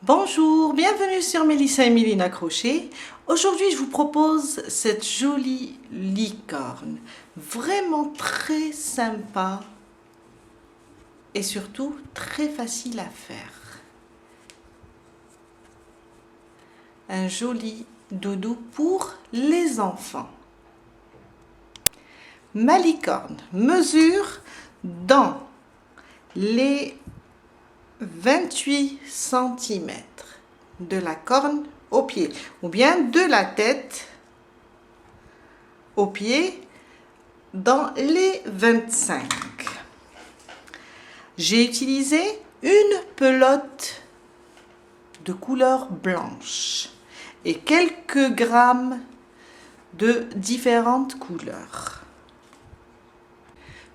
Bonjour, bienvenue sur Mélissa et Mélina Crochet. Aujourd'hui, je vous propose cette jolie licorne, vraiment très sympa et surtout très facile à faire. Un joli doudou pour les enfants. Ma licorne mesure dans les 28 cm de la corne au pied, ou bien de la tête au pied dans les 25. J'ai utilisé une pelote de couleur blanche et quelques grammes de différentes couleurs.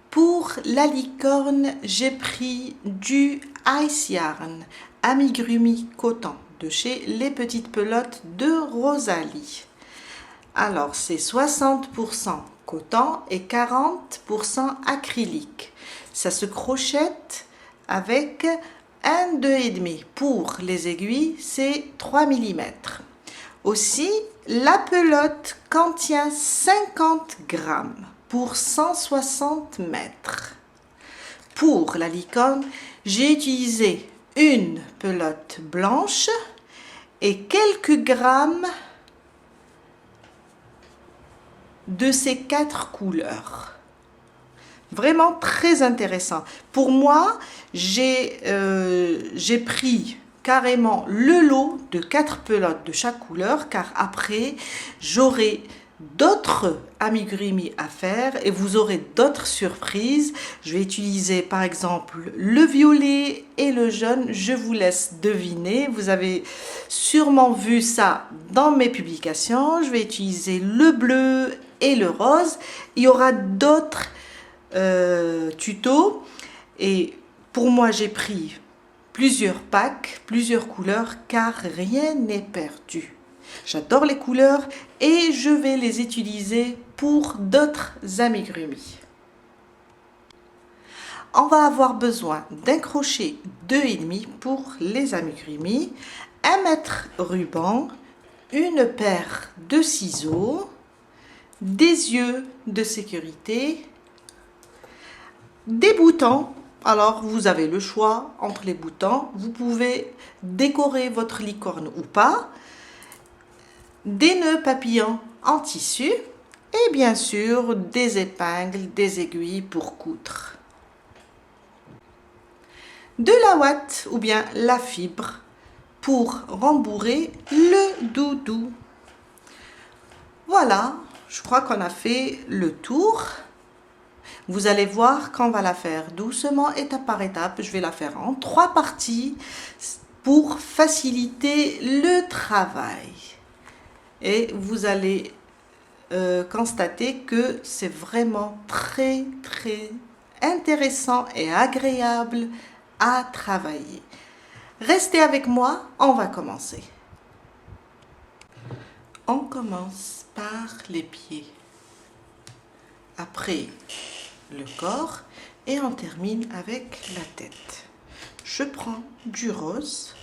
Pour la licorne, j'ai pris du Ice Yarn amigurumi coton de chez Les Petites Pelotes de Rosalie. Alors, c'est 60% coton et 40% acrylique. Ça se crochette avec un 2,5. Pour les aiguilles, c'est 3 mm. Aussi, la pelote contient 50 grammes pour 160 mètres. Pour la licorne, j'ai utilisé une pelote blanche et quelques grammes de ces 4 couleurs. Vraiment très intéressant. Pour moi, j'ai pris carrément le lot de 4 pelotes de chaque couleur, car après, j'aurai d'autres amigurumi à faire et vous aurez d'autres surprises. Je vais utiliser par exemple le violet et le jaune. Je vous laisse deviner. Vous avez sûrement vu ça dans mes publications. Je vais utiliser le bleu et le rose. Il y aura d'autres tutos et pour moi j'ai pris plusieurs packs, plusieurs couleurs, car rien n'est perdu. J'adore les couleurs et je vais les utiliser pour d'autres amigurumi. On va avoir besoin d'un crochet 2,5 pour les amigurumi, un mètre ruban, une paire de ciseaux, des yeux de sécurité, des boutons. Alors vous avez le choix entre les boutons, vous pouvez décorer votre licorne ou pas, des nœuds papillons en tissu et bien sûr des épingles, des aiguilles pour coudre. De la ouate ou bien la fibre pour rembourrer le doudou. Voilà, je crois qu'on a fait le tour. Vous allez voir qu'on va la faire doucement, étape par étape. Je vais la faire en 3 parties pour faciliter le travail. Et vous allez constater que c'est vraiment très intéressant et agréable à travailler. Restez avec moi, on va commencer. On commence par les pieds, après le corps et on termine avec la tête. Je prends du rose,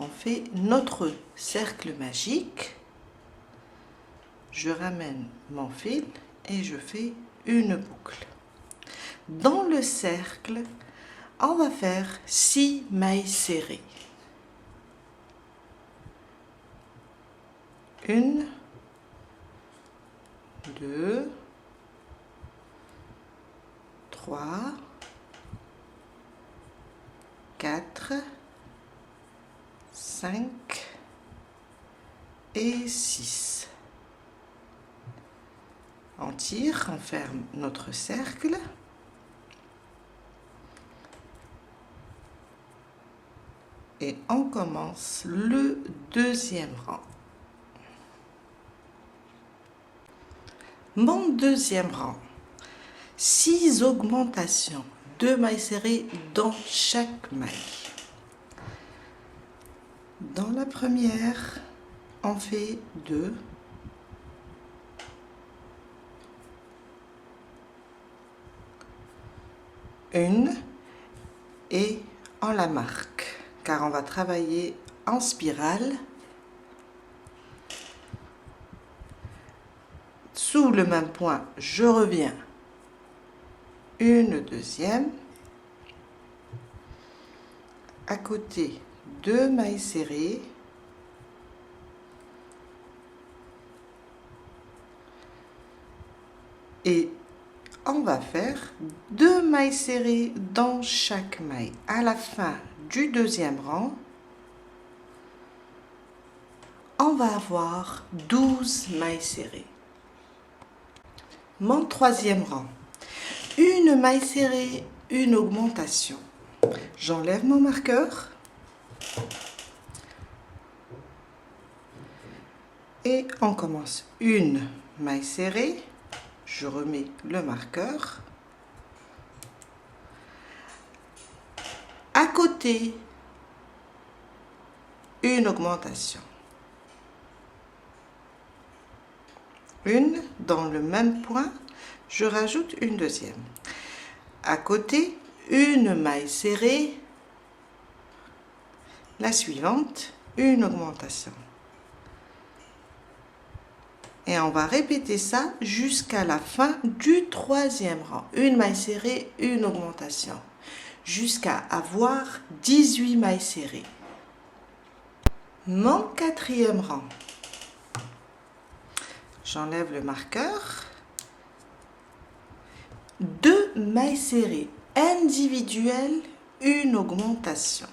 on fait notre cercle magique, je ramène mon fil et je fais une boucle. Dans le cercle, on va faire 6 mailles serrées. 1, 2, 3, 4, 5 et 6. On tire, on ferme notre cercle. Et on commence le deuxième rang. Mon deuxième rang, 6 augmentations, 2 mailles serrées dans chaque maille. Dans la première, on fait 2, une et on la marque car on va travailler en spirale. Sous le même point, je reviens une deuxième. À côté, 2 mailles serrées. Et on va faire 2 mailles serrées dans chaque maille. À la fin du deuxième rang, on va avoir 12 mailles serrées. Mon troisième rang, une maille serrée, une augmentation. J'enlève mon marqueur et on commence une maille serrée. Je remets le marqueur. À côté, une augmentation. Une dans le même point, je rajoute une deuxième. À côté, une maille serrée. La suivante, une augmentation. Et on va répéter ça jusqu'à la fin du troisième rang. Une maille serrée, une augmentation. Jusqu'à avoir 18 mailles serrées. Mon quatrième rang. J'enlève le marqueur. 2 mailles serrées individuelles, une augmentation.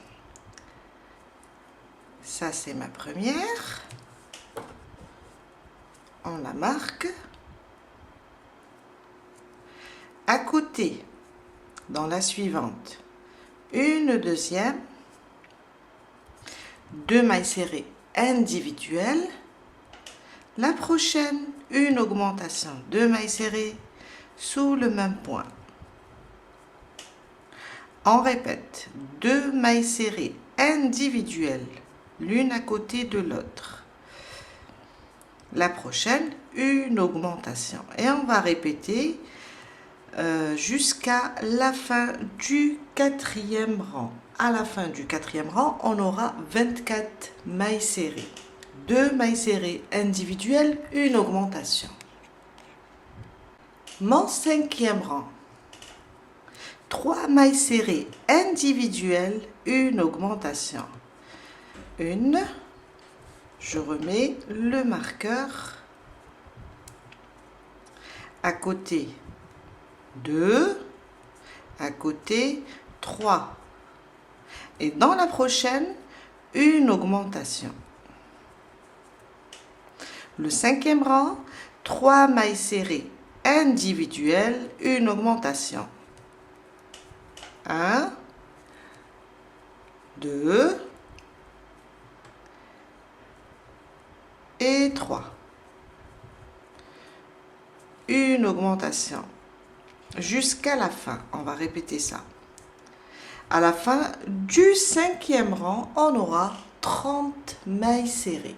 Ça, c'est ma première. On la marque. À côté, dans la suivante, une deuxième, 2 mailles serrées individuelles. La prochaine, une augmentation, 2 mailles serrées sous le même point. On répète, 2 mailles serrées individuelles, l'une à côté de l'autre. La prochaine, une augmentation. Et on va répéter jusqu'à la fin du quatrième rang. À la fin du quatrième rang, on aura 24 mailles serrées. 2 mailles serrées individuelles, une augmentation. Mon cinquième rang. 3 mailles serrées individuelles, une augmentation. Une. Je remets le marqueur. À côté, 2. À côté, 3. Et dans la prochaine, une augmentation. Le cinquième rang, 3 mailles serrées individuelles, une augmentation. 1, 2 et 3. Une augmentation. Jusqu'à la fin, on va répéter ça. À la fin du cinquième rang, on aura 30 mailles serrées.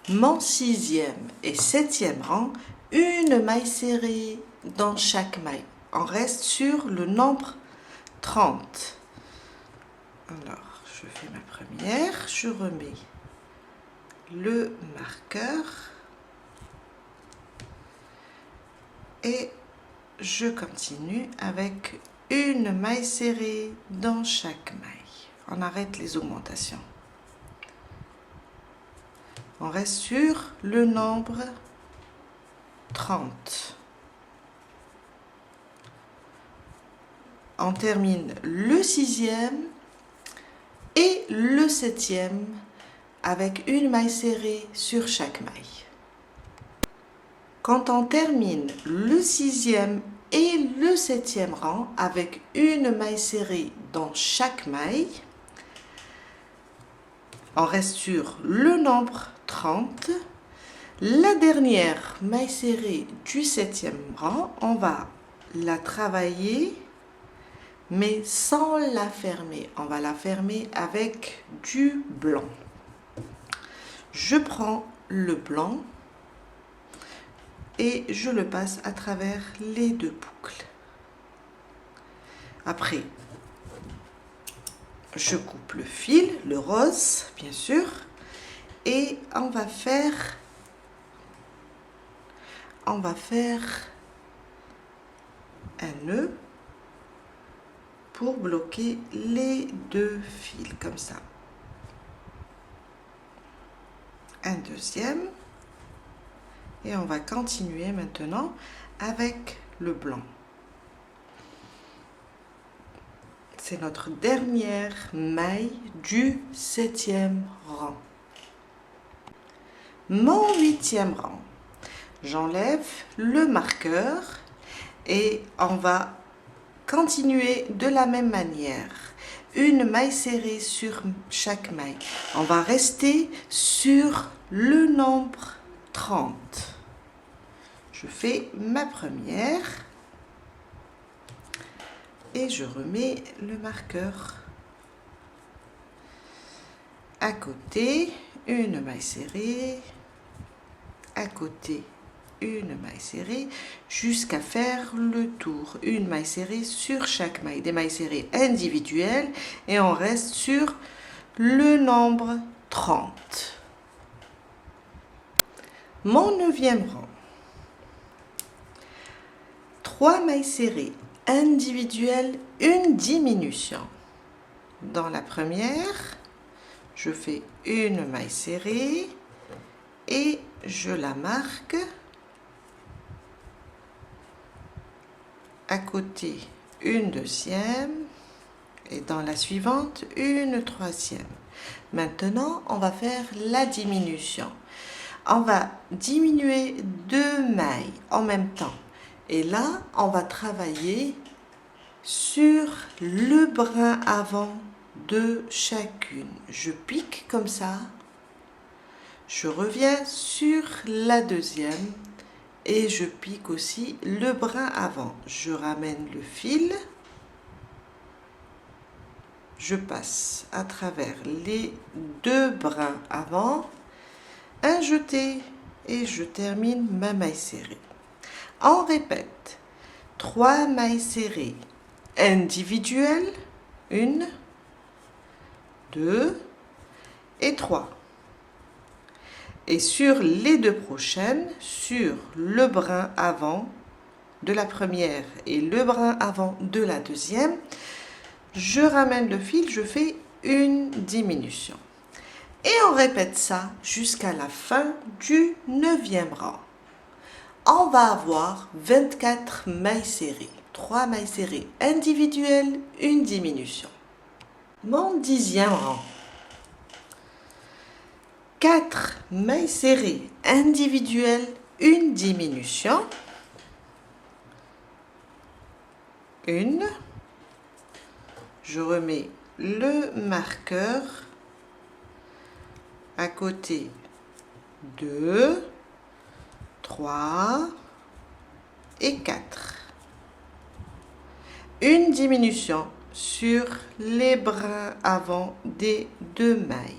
Mon sixième et septième rang, une maille serrée dans chaque maille. On reste sur le nombre 30. Alors, je fais ma première, je remets le marqueur et je continue avec une maille serrée dans chaque maille. On arrête les augmentations. On reste sur le nombre 30. On termine le sixième et le septième avec une maille serrée sur chaque maille. Quand on termine le sixième et le septième rang avec une maille serrée dans chaque maille, on reste sur le nombre 30. La dernière maille serrée du septième rang, on va la travailler mais sans la fermer. On va la fermer avec du blanc. Je prends le blanc et je le passe à travers les deux boucles. Après, Je coupe le fil, le rose, bien sûr, et on va faire un nœud pour bloquer les deux fils, comme ça. Un deuxième. Et on va continuer maintenant avec le blanc. C'est notre dernière maille du 7e rang. Mon 8e rang. J'enlève le marqueur et on va continuer de la même manière. Une maille serrée sur chaque maille. On va rester sur le nombre 30. Je fais ma première et je remets le marqueur à côté, une maille serrée, à côté, une maille serrée, jusqu'à faire le tour. Une maille serrée sur chaque maille, des mailles serrées individuelles, et on reste sur le nombre 30. Mon 9e rang. 3 mailles serrées individuelles, une diminution. Dans la première, je fais une maille serrée et je la marque. À côté, une deuxième et dans la suivante, une troisième. Maintenant, on va faire la diminution. On va diminuer 2 mailles en même temps. Et là, on va travailler sur le brin avant de chacune. Je pique comme ça. Je reviens sur la deuxième et je pique aussi le brin avant. Je ramène le fil. Je passe à travers les 2 brins avant, un jeté et je termine ma maille serrée. On répète 3 mailles serrées individuelles, 1, 2 et 3. Et sur les 2 prochaines, sur le brin avant de la première et le brin avant de la deuxième, je ramène le fil, je fais une diminution. Et on répète ça jusqu'à la fin du 9e rang. On va avoir 24 mailles serrées, 3 mailles serrées individuelles, une diminution. Mon 10e rang. 4 mailles serrées individuelles, une diminution. 1. Je remets le marqueur à côté. 2, 3 et 4. Une diminution sur les brins avant des 2 mailles.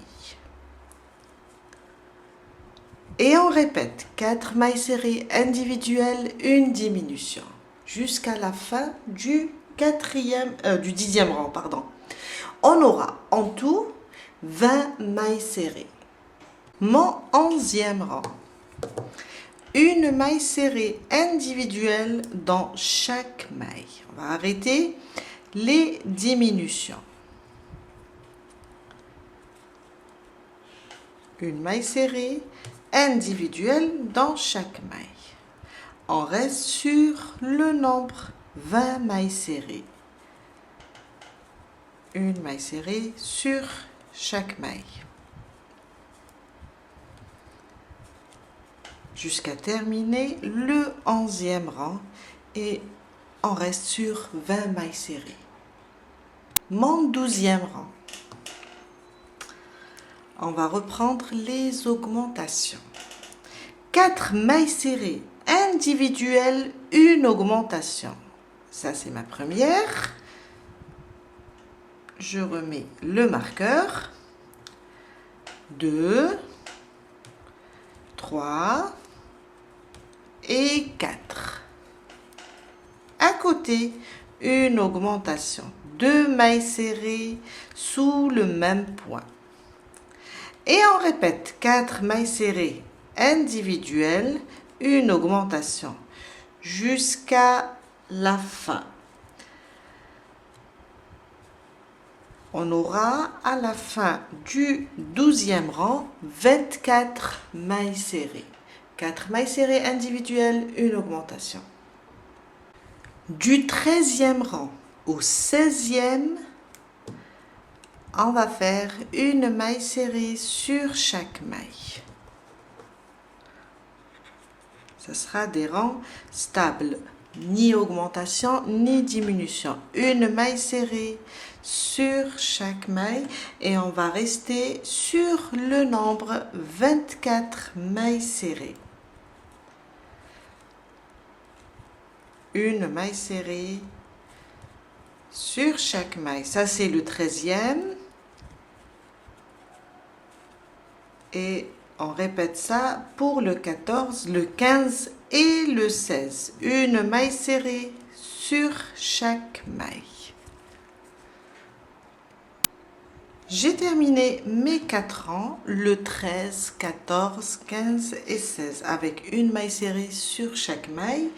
Et on répète 4 mailles serrées individuelles, une diminution jusqu'à la fin du 10e rang, pardon. On aura en tout 20 mailles serrées. Mon 11e rang. Une maille serrée individuelle dans chaque maille. On va arrêter les diminutions. Une maille serrée individuelle dans chaque maille. On reste sur le nombre 20 mailles serrées. Une maille serrée sur chaque maille. Jusqu'à terminer le 11e rang et on reste sur 20 mailles serrées. Mon 12e rang. On va reprendre les augmentations. 4 mailles serrées individuelles, une augmentation. Ça, c'est ma première. Je remets le marqueur. 2, 3 et 4. À côté, une augmentation. 2 mailles serrées sous le même point. Et on répète 4 mailles serrées individuelles, une augmentation jusqu'à la fin. On aura à la fin du 12e rang 24 mailles serrées. 4 mailles serrées individuelles, une augmentation. Du 13e rang au 16e, on va faire une maille serrée sur chaque maille. Ce sera des rangs stables, ni augmentation ni diminution. Une maille serrée sur chaque maille et on va rester sur le nombre 24 mailles serrées. Une maille serrée sur chaque maille. Ça, c'est le 13e. Et on répète ça pour le 14, le 15 et le 16. Une maille serrée sur chaque maille. J'ai terminé mes 4 rangs, le 13, 14, 15 et 16, avec une maille serrée sur chaque maille.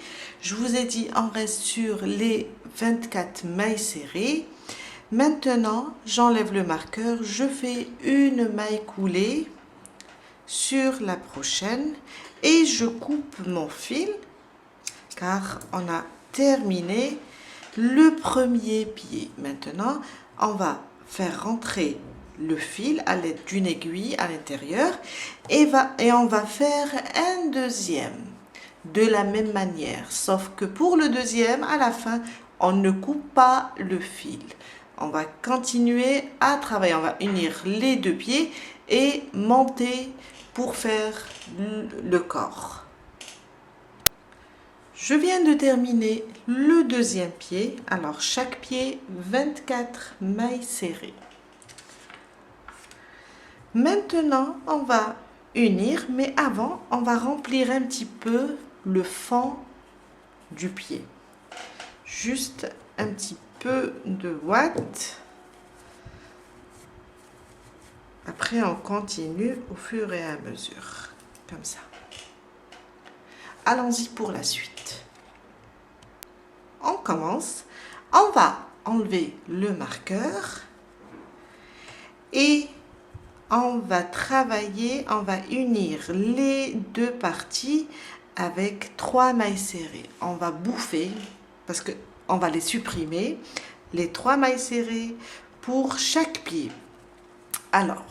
Je vous ai dit, on reste sur les 24 mailles serrées. Maintenant, j'enlève le marqueur, je fais une maille coulée sur la prochaine et je coupe mon fil car on a terminé le premier pied. Maintenant, on va faire rentrer le fil à l'aide d'une aiguille à l'intérieur et on va faire un deuxième de la même manière, sauf que pour le deuxième, à la fin, on ne coupe pas le fil. On va continuer à travailler, on va unir les deux pieds et monter pour faire le corps. Je viens de terminer le deuxième pied. Alors, chaque pied, 24 mailles serrées. Maintenant, on va unir, mais avant, on va remplir un petit peu le fond du pied. Juste un petit peu de ouate. Après, on continue au fur et à mesure, comme ça. Allons-y pour la suite. On commence. On va enlever le marqueur et on va travailler, on va unir les deux parties avec 3 mailles serrées. On va bouffer, parce qu'on va les supprimer, les 3 mailles serrées pour chaque pied. Alors,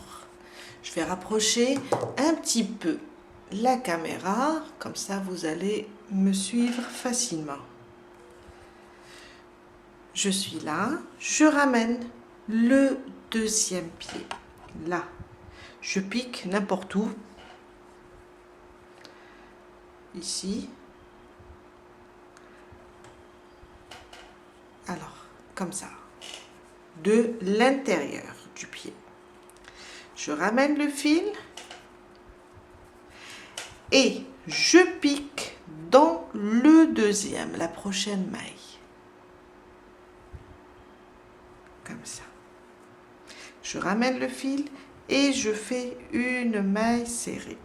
je vais rapprocher un petit peu la caméra, comme ça vous allez me suivre facilement. Je suis là, je ramène le deuxième pied, là. Je pique n'importe où, ici. Alors, comme ça, de l'intérieur du pied. Je ramène le fil et je pique dans le deuxième, la prochaine maille. Comme ça. Je ramène le fil et je fais une maille serrée.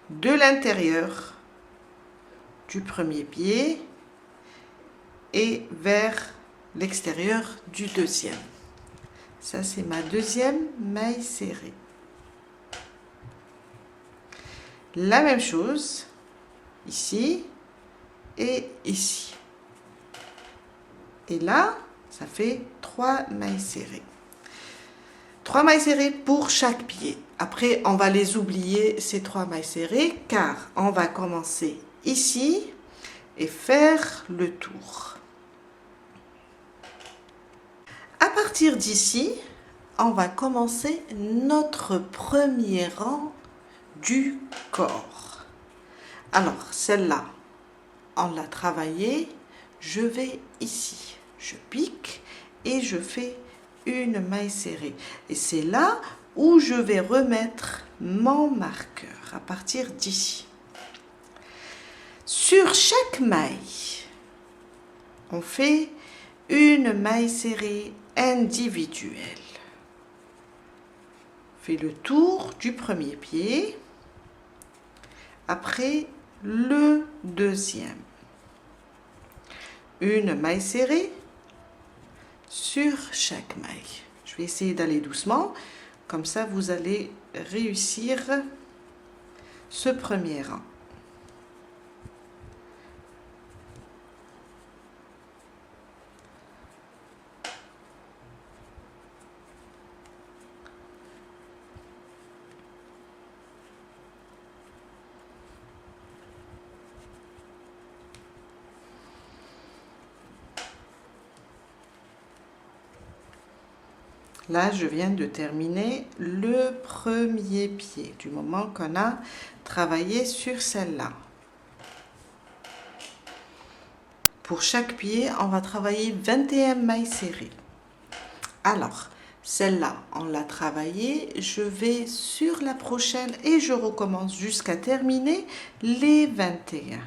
De l'intérieur du premier pied et vers l'extérieur du deuxième. Ça, c'est ma deuxième maille serrée. La même chose ici et ici. Et là, ça fait 3 mailles serrées. 3 mailles serrées pour chaque pied. Après, on va les oublier, ces 3 mailles serrées, car on va commencer ici et faire le tour. À partir d'ici, on va commencer notre premier rang du corps. Alors, celle-là, on l'a travaillée. Je vais ici, je pique et je fais une maille serrée. Et c'est là où je vais remettre mon marqueur, à partir d'ici. Sur chaque maille, on fait une maille serrée individuelle. Fais le tour du premier pied, après le deuxième. Une maille serrée sur chaque maille. Je vais essayer d'aller doucement, comme ça vous allez réussir ce premier rang. Là, je viens de terminer le premier pied, du moment qu'on a travaillé sur celle-là. Pour chaque pied, on va travailler 21 mailles serrées. Alors, celle-là, on l'a travaillée. Je vais sur la prochaine et je recommence jusqu'à terminer les 21.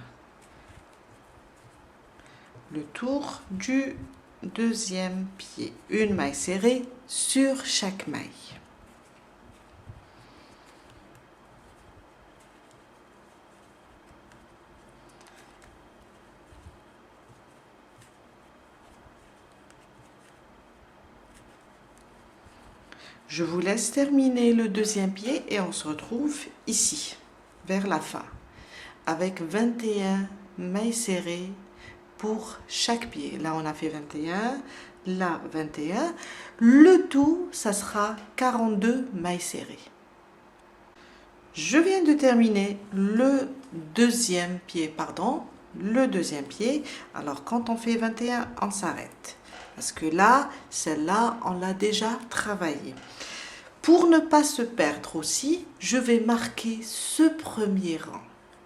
Le tour du deuxième pied. Une maille serrée sur chaque maille. Je vous laisse terminer le deuxième pied et on se retrouve ici, vers la fin, avec 21 mailles serrées pour chaque pied. Là, on a fait 21, là, 21. Le tout, ça sera 42 mailles serrées. Je viens de terminer le deuxième pied, le deuxième pied. Alors, quand on fait 21, on s'arrête. Parce que là, celle-là, on l'a déjà travaillée. Pour ne pas se perdre aussi, je vais marquer ce premier rang,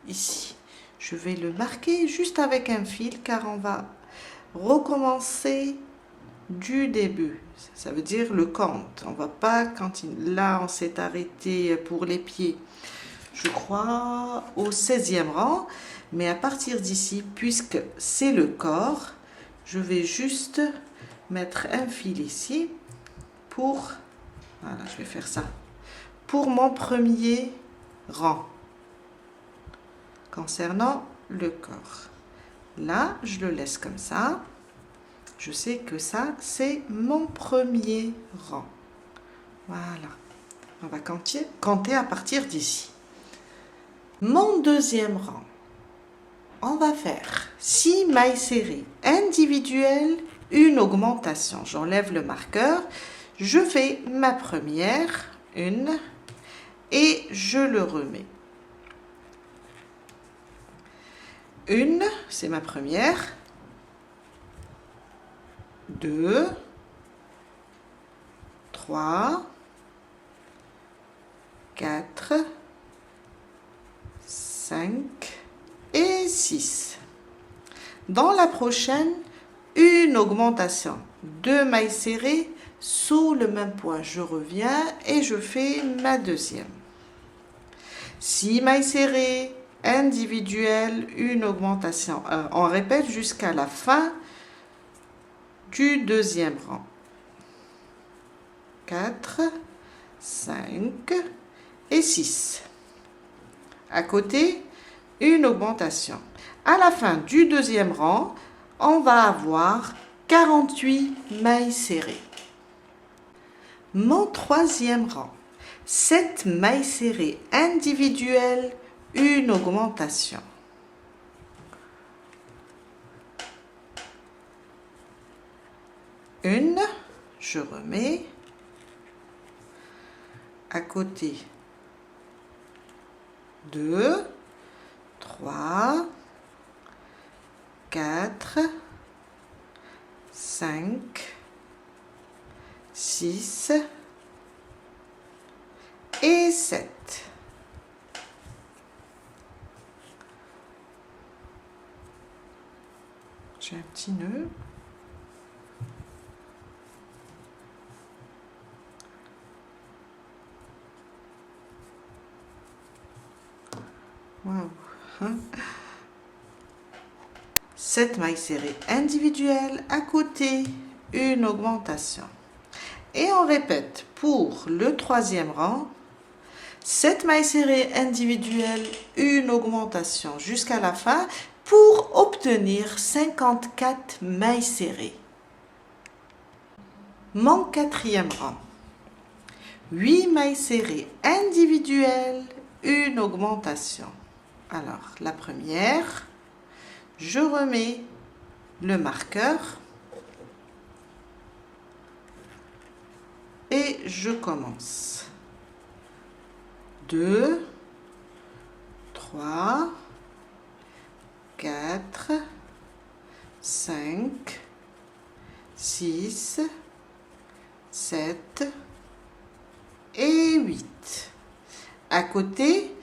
ici. Je vais le marquer juste avec un fil, car on va recommencer du début. Ça veut dire le compte. On va pas continuer. Là, on s'est arrêté pour les pieds, je crois, au 16e rang. Mais à partir d'ici, puisque c'est le corps, je vais juste mettre un fil ici pour... Voilà, je vais faire ça. Pour mon premier rang, concernant le corps. Là, je le laisse comme ça. Je sais que ça, c'est mon premier rang. Voilà. On va compter à partir d'ici. Mon deuxième rang, on va faire 6 mailles serrées individuelles, une augmentation. J'enlève le marqueur. Je fais ma première, une, et je le remets. Une, c'est ma première. 2, 3, 4, 5 et 6. Dans la prochaine, une augmentation. 2 mailles serrées sous le même point. Je reviens et je fais ma deuxième. 6 mailles serrées individuelles, une augmentation. On répète jusqu'à la fin du deuxième rang. 4, 5 et 6. À côté, une augmentation. À la fin du deuxième rang, on va avoir 48 mailles serrées. Mon troisième rang, 7 mailles serrées individuelles, une augmentation. Une, je remets. À côté, 2, 3, 4, 5, 6 et 7. J'ai un petit nœud. Waouh. 7 mailles serrées individuelles, à côté une augmentation. Et on répète pour le troisième rang, 7 mailles serrées individuelles, une augmentation jusqu'à la fin pour obtenir 54 mailles serrées. Mon quatrième rang, 8 mailles serrées individuelles, une augmentation. Alors, la première, je remets le marqueur et je commence. 2, 3, 4, 5, 6, 7 et 8. À côté,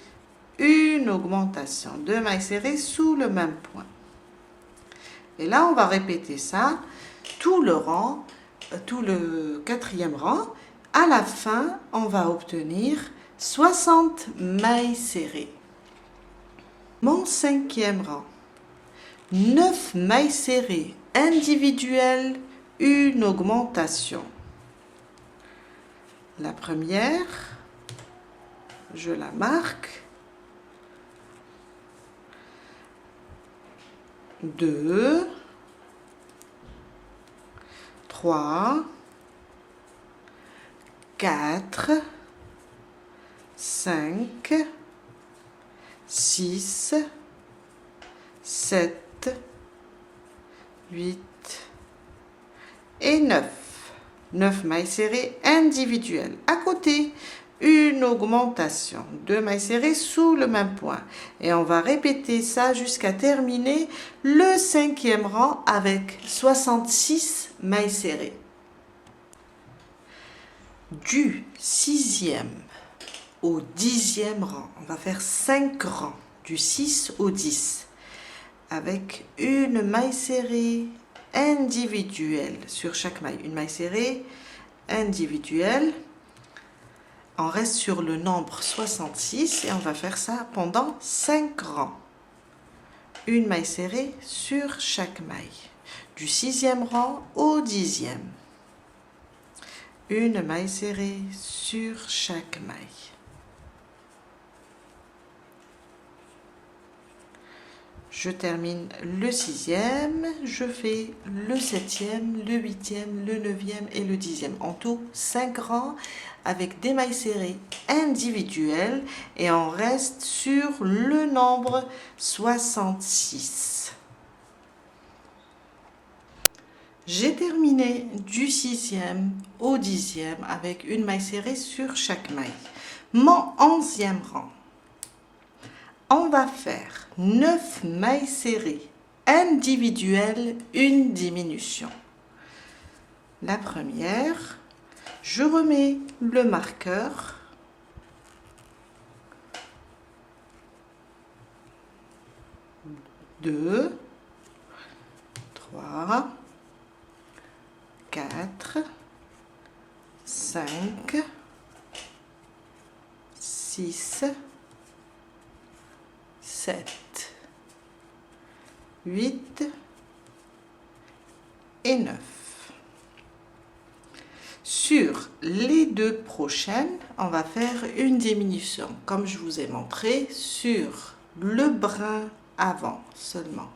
une augmentation, 2 mailles serrées sous le même point. Et là, on va répéter ça, tout le rang, tout le quatrième rang. À la fin, on va obtenir 60 mailles serrées. Mon cinquième rang, 9 mailles serrées individuelles, une augmentation. La première, je la marque. 2, 3, 4, 5, 6, 7, 8 et 9. 9 mailles serrées individuelles. À côté, une augmentation, 2 mailles serrées sous le même point. Et on va répéter ça jusqu'à terminer le cinquième rang avec 66 mailles serrées. Du 6e au 10e rang, on va faire 5 rangs, du 6 au 10, avec une maille serrée individuelle sur chaque maille. Une maille serrée individuelle. On reste sur le nombre 66 et on va faire ça pendant 5 rangs. Une maille serrée sur chaque maille, du 6e rang au 10e. Une maille serrée sur chaque maille. Je termine le 6e, je fais le 7e, le 8e, le 9e et le 10e. En tout, 5 rangs avec des mailles serrées individuelles et on reste sur le nombre 66. J'ai terminé du 6e au 10e avec une maille serrée sur chaque maille. Mon 11e rang. On va faire 9 mailles serrées individuelles, une diminution. La première, je remets le marqueur. 2, 3, 4, 5, 6, 7, 8 et 9. Sur les deux prochaines, on va faire une diminution, comme je vous ai montré, sur le brin avant seulement.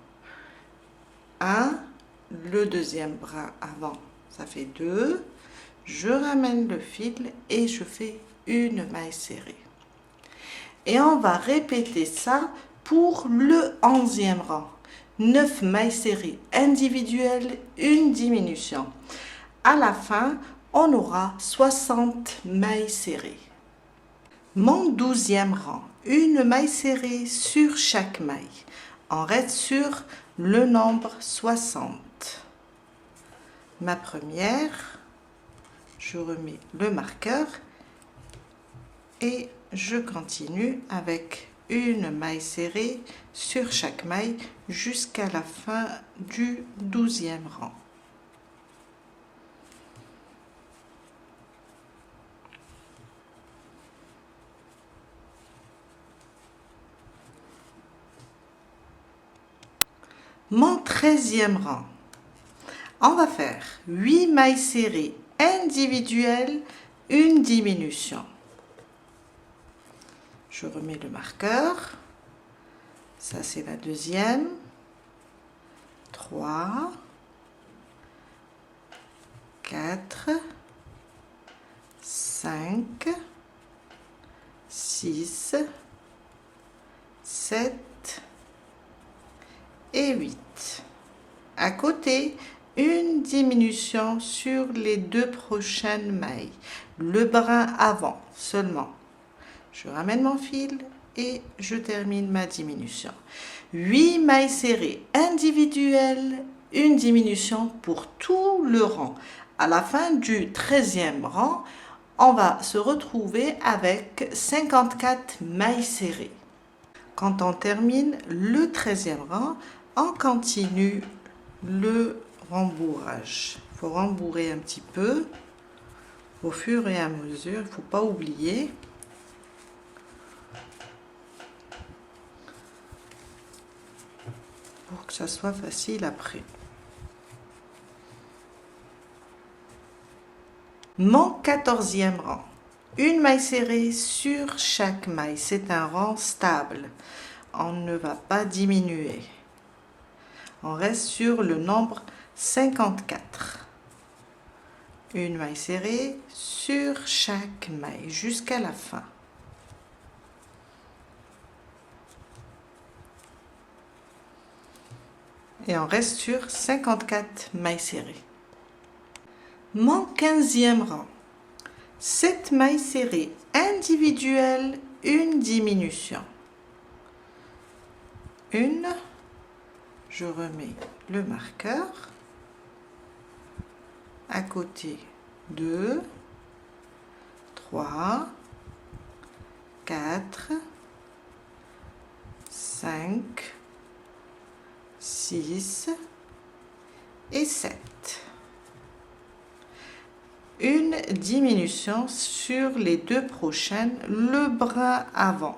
1, le deuxième brin avant, ça fait 2. Je ramène le fil et je fais une maille serrée. Et on va répéter ça pour le 11e rang. 9 mailles serrées individuelles, une diminution. À la fin, on aura 60 mailles serrées. Mon 12e rang, une maille serrée sur chaque maille. On reste sur le nombre 60. Ma première, je remets le marqueur et je continue avec une maille serrée sur chaque maille jusqu'à la fin du 12e rang. Mon 13e rang, on va faire 8 mailles serrées individuelles, une diminution. Je remets le marqueur. Ça, c'est la deuxième. 3, 4, 5, 6, 7 et 8. À côté, une diminution sur les 2 prochaines mailles. Le brin avant seulement. Je ramène mon fil et je termine ma diminution. 8 mailles serrées individuelles, une diminution pour tout le rang. À la fin du 13e rang, on va se retrouver avec 54 mailles serrées. Quand on termine le 13e rang, on continue le rembourrage. Il faut rembourrer un petit peu au fur et à mesure, il ne faut pas oublier. Pour que ça soit facile après. Mon 14e rang. Une maille serrée sur chaque maille. C'est un rang stable. On ne va pas diminuer. On reste sur le nombre 54. Une maille serrée sur chaque maille jusqu'à la fin. Et on reste sur 54 mailles serrées. Mon 15e rang. 7 mailles serrées individuelles, une diminution. Une, je remets le marqueur. À côté, 2, 3, 4, 5, 6 et 7. Une diminution sur les 2 prochaines, le brin avant.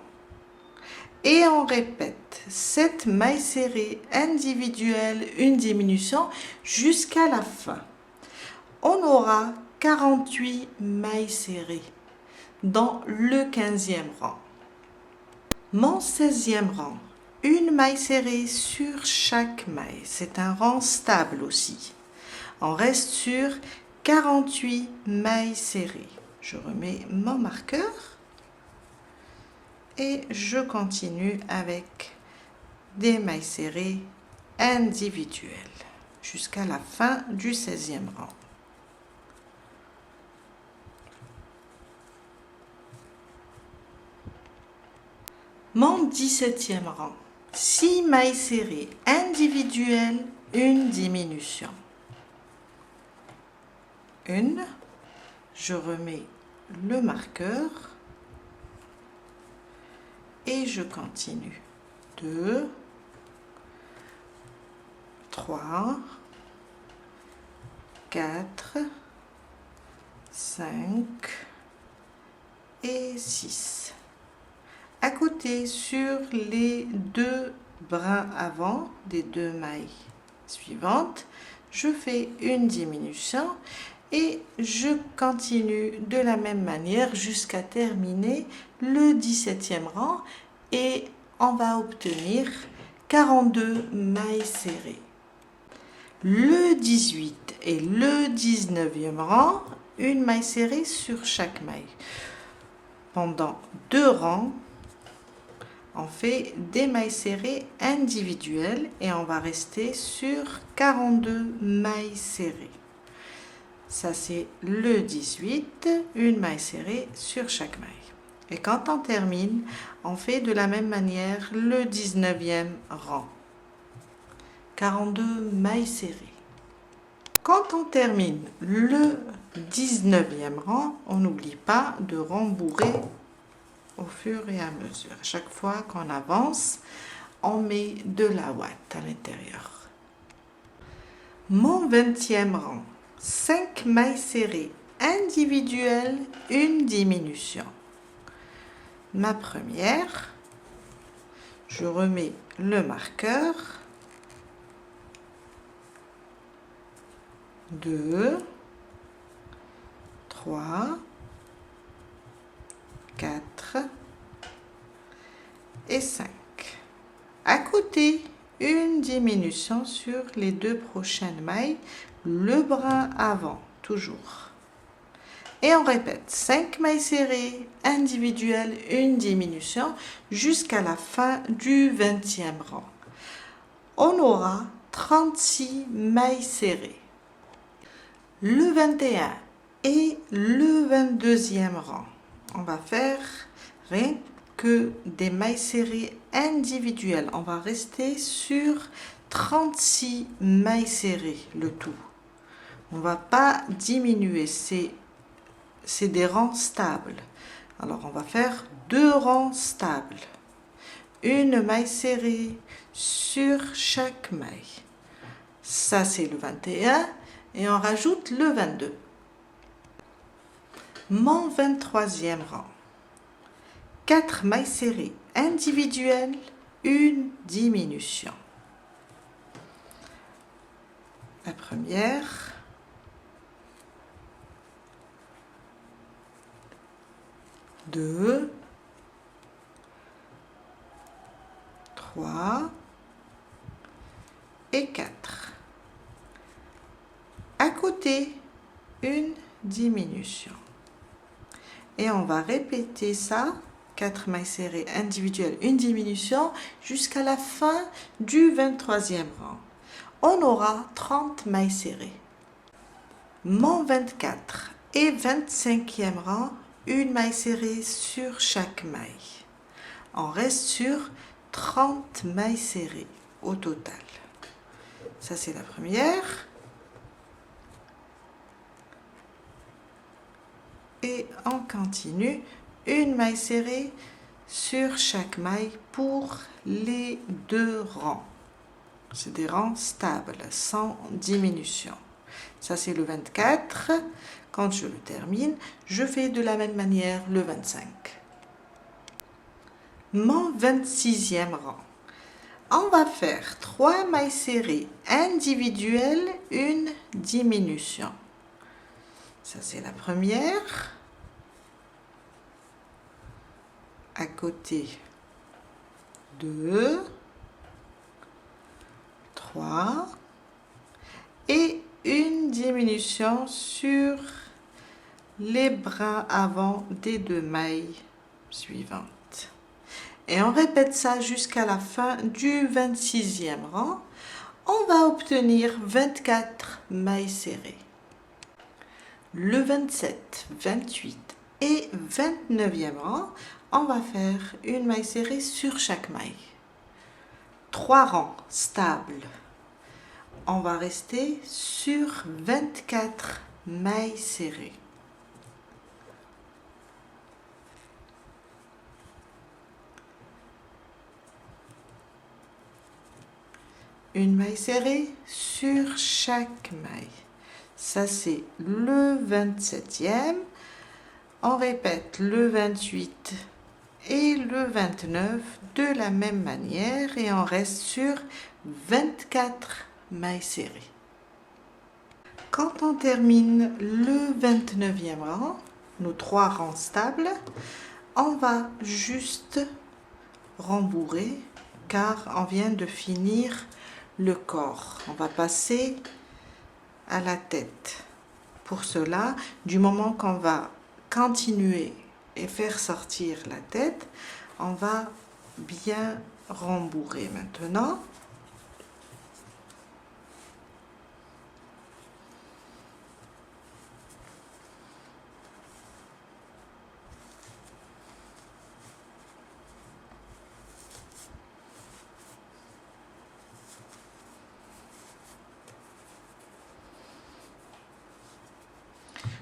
Et on répète 7 mailles serrées individuelles, une diminution jusqu'à la fin. On aura 48 mailles serrées dans le 15e rang. Mon 16e rang. Une maille serrée sur chaque maille. C'est un rang stable aussi. On reste sur 48 mailles serrées. Je remets mon marqueur et je continue avec des mailles serrées individuelles jusqu'à la fin du 16e rang. Mon 17e rang. 6 mailles serrées individuelles, une diminution. Une, je remets le marqueur et je continue. 2, 3, 4, 5 et 6. À côté, sur les 2 brins avant des 2 mailles suivantes, je fais une diminution et je continue de la même manière jusqu'à terminer le 17e rang et on va obtenir 42 mailles serrées. Le 18 et le 19e rang, une maille serrée sur chaque maille. Pendant 2 rangs, on fait des mailles serrées individuelles et on va rester sur 42 mailles serrées. Ça, c'est le 18, une maille serrée sur chaque maille. Et quand on termine, on fait de la même manière le 19e rang. 42 mailles serrées. Quand on termine le 19e rang, on n'oublie pas de rembourrer au fur et à mesure. À chaque fois qu'on avance, on met de la ouate à l'intérieur. Mon 20e rang. 5 mailles serrées individuelles, une diminution. Ma première, je remets le marqueur 2, 3, 4 et 5. À côté, une diminution sur les 2 prochaines mailles, le brin avant, toujours. Et on répète, 5 mailles serrées individuelles, une diminution jusqu'à la fin du 20e rang. On aura 36 mailles serrées. Le 21 et le 22e rang, on va faire rien que des mailles serrées individuelles. On va rester sur 36 mailles serrées, le tout. On ne va pas diminuer, c'est des rangs stables. Alors, on va faire 2 rangs stables. Une maille serrée sur chaque maille. Ça, c'est le 21 et on rajoute le 22. Mon 23e rang. 4 mailles serrées individuelles, une diminution. La première, deux, 3 et 4. À côté, une diminution. Et on va répéter ça, 4 mailles serrées individuelles, une diminution, jusqu'à la fin du 23e rang. On aura 30 mailles serrées. Mon 24 et 25e rang, une maille serrée sur chaque maille. On reste sur 30 mailles serrées au total. Ça, c'est la première. Et on continue, une maille serrée sur chaque maille pour les 2 rangs. C'est des rangs stables, sans diminution. Ça, c'est le 24. Quand je le termine, je fais de la même manière le 25. Mon 26e rang. On va faire 3 mailles serrées individuelles, une diminution. Ça, c'est la première. À côté, 2, 3 et une diminution sur les brins avant des 2 mailles suivantes. Et on répète ça jusqu'à la fin du 26e rang. On va obtenir 24 mailles serrées. Le 27, 28 et 29e rang, on va faire une maille serrée sur chaque maille. 3 rangs stables. On va rester sur 24 mailles serrées. Une maille serrée sur chaque maille. Ça, c'est le 27e. On répète le 28 et le 29 de la même manière et on reste sur 24 mailles serrées. Quand on termine le 29e rang, nos 3 rangs stables, on va juste rembourrer car on vient de finir le corps. On va passer à la tête. Pour cela, du moment qu'on va continuer et faire sortir la tête, on va bien rembourrer maintenant.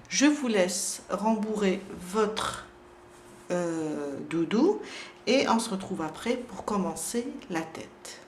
Je vous laisse rembourrer votre doudou et on se retrouve après pour commencer la tête.